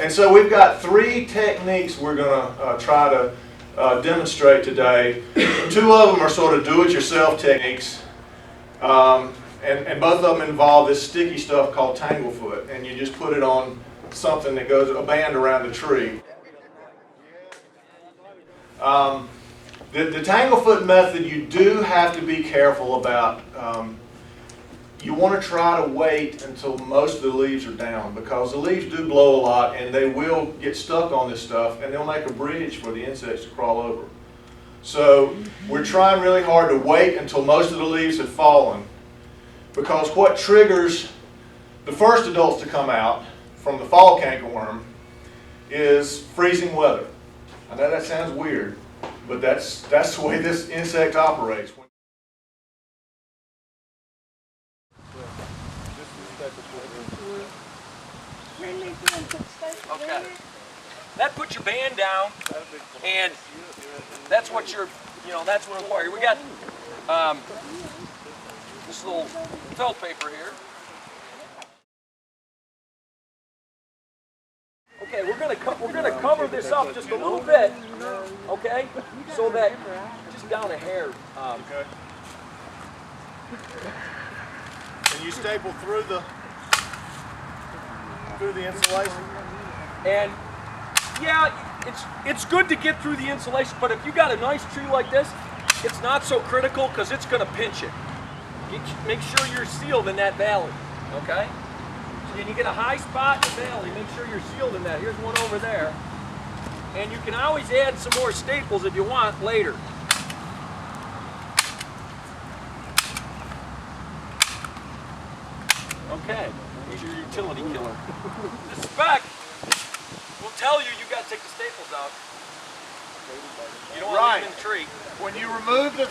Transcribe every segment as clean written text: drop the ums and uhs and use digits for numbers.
And so we've got 3 techniques we're going to try to demonstrate today. 2 of them are sort of do-it-yourself techniques, and both of them involve this sticky stuff called Tanglefoot, and you just put it on something that goes, a band around the tree. The Tanglefoot method, you do have to be careful about. You want to try to wait until most of the leaves are down, because the leaves do blow a lot and they will get stuck on this stuff and they'll make a bridge for the insects to crawl over. So we're trying really hard to wait until most of the leaves have fallen, because what triggers the first adults to come out from the fall cankerworm is freezing weather. I know that sounds weird, but that's the way this insect operates. Okay. That puts your band down, and that's what you're, that's what required. We got this little felt paper here. Okay, we're gonna cover this up just a little bit, okay, so that just down a hair. Okay. And you staple through the insulation. And yeah, it's good to get through the insulation, but if you got a nice tree like this, it's not so critical because it's going to pinch it. Make sure you're sealed in that valley, okay? So you get a high spot in the valley, make sure you're sealed in that. Here's one over there. And you can always add some more staples if you want later. Okay, here's your utility killer. The spec will tell you got to take the staples out. You don't want to leave them in the tree. When you remove the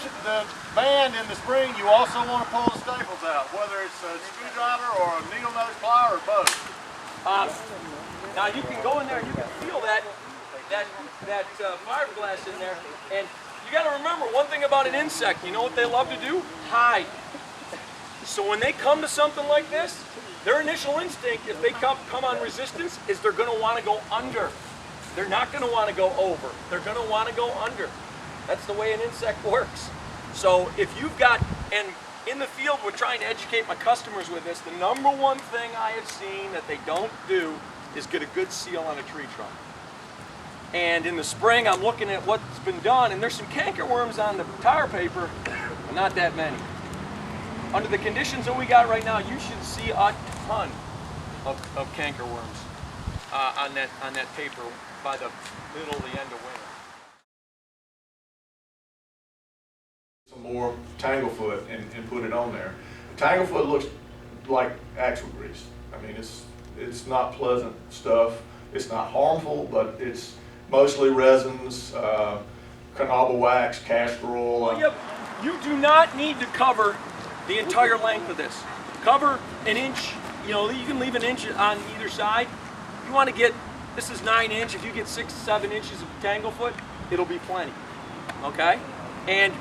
band in the spring, you also want to pull the staples out, whether it's a screwdriver or a needle nose plier or both. Now you can go in there and you can feel that fiberglass in there, and you got to remember one thing about an insect. You know what they love to do? Hide. So when they come to something like this, their initial instinct, if they come on resistance, is they're going to want to go under. They're not going to want to go over. They're going to want to go under. That's the way an insect works. So if you've got, and in the field we're trying to educate my customers with this, the number one thing I have seen that they don't do is get a good seal on a tree trunk. And in the spring I'm looking at what's been done, and there's some cankerworms on the tar paper, but not that many. Under the conditions that we got right now, you should see a ton of cankerworms on that paper by the middle of the end of winter. Some more Tanglefoot and put it on there. Tanglefoot looks like axle grease. I mean, it's not pleasant stuff. It's not harmful, but it's mostly resins, carnauba wax, castor oil. Well, yep. You do not need to cover the entire length of this. Cover an inch, you can leave an inch on either side. You want to get, this is 9 inch, if you get 6 to 7 inches of Tanglefoot, it'll be plenty, okay? And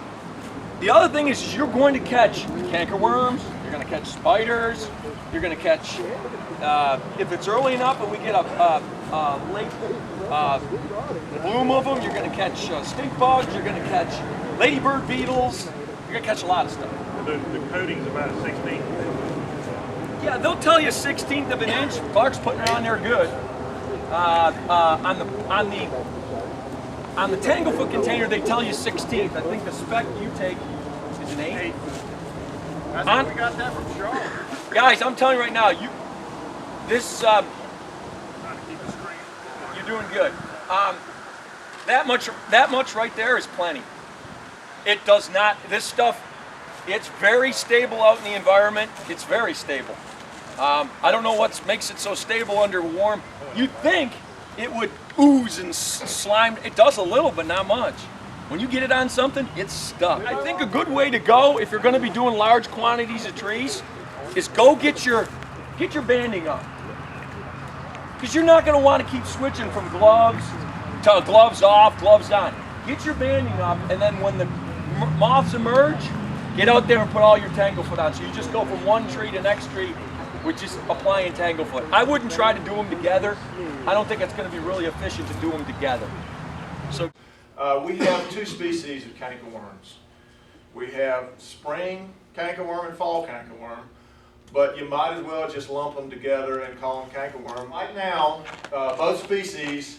the other thing is you're going to catch cankerworms, you're going to catch spiders, you're going to catch, if it's early enough and we get a late bloom of them, you're going to catch stink bugs, you're going to catch ladybird beetles, you're going to catch a lot of stuff. The coating's about a 16th. Yeah, they'll tell you 1/16 of an inch. Clark's putting it on there good. On the Tanglefoot container, they tell you 1/16. I think the spec you take is an 8. That's where we got that from Charlotte. Guys, I'm telling you right now, you're doing good. That much right there is plenty. It does not. This stuff. It's very stable out in the environment. It's very stable. I don't know what makes it so stable under warm. You'd think it would ooze and slime. It does a little, but not much. When you get it on something, it's stuck. I think a good way to go if you're going to be doing large quantities of trees is go get your banding up. Because you're not going to want to keep switching from gloves to gloves off, gloves on. Get your banding up, and then when the moths emerge, get out there and put all your Tanglefoot on. So you just go from one tree to next tree which is applying Tanglefoot. I wouldn't try to do them together. I don't think it's going to be really efficient to do them together. So we have two species of cankerworms. We have spring cankerworm and fall cankerworm, but you might as well just lump them together and call them cankerworm. Right now, both species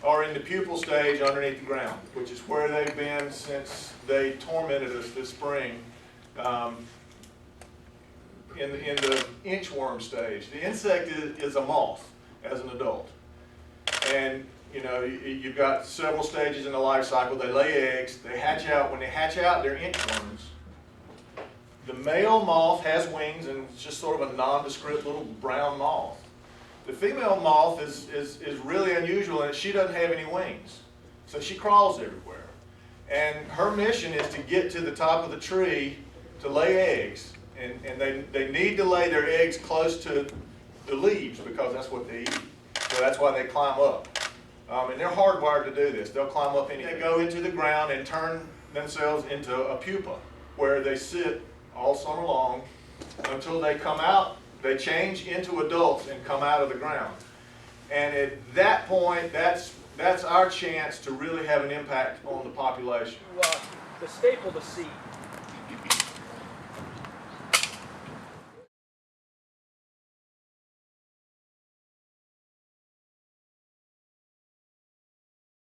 are in the pupal stage underneath the ground, which is where they've been since they tormented us this spring. In the inchworm stage. The insect is a moth as an adult. And you know, you've got several stages in the life cycle. They lay eggs, they hatch out. When they hatch out, they're inchworms. The male moth has wings and it's just sort of a nondescript little brown moth. The female moth is really unusual in that she doesn't have any wings. So she crawls everywhere. And her mission is to get to the top of the tree to lay eggs. And they need to lay their eggs close to the leaves because that's what they eat. So that's why they climb up. And they're hardwired to do this. They'll climb up they go into the ground and turn themselves into a pupa where they sit all summer long until they come out. They change into adults and come out of the ground. And at that point, that's our chance to really have an impact on the population. the staple to seed.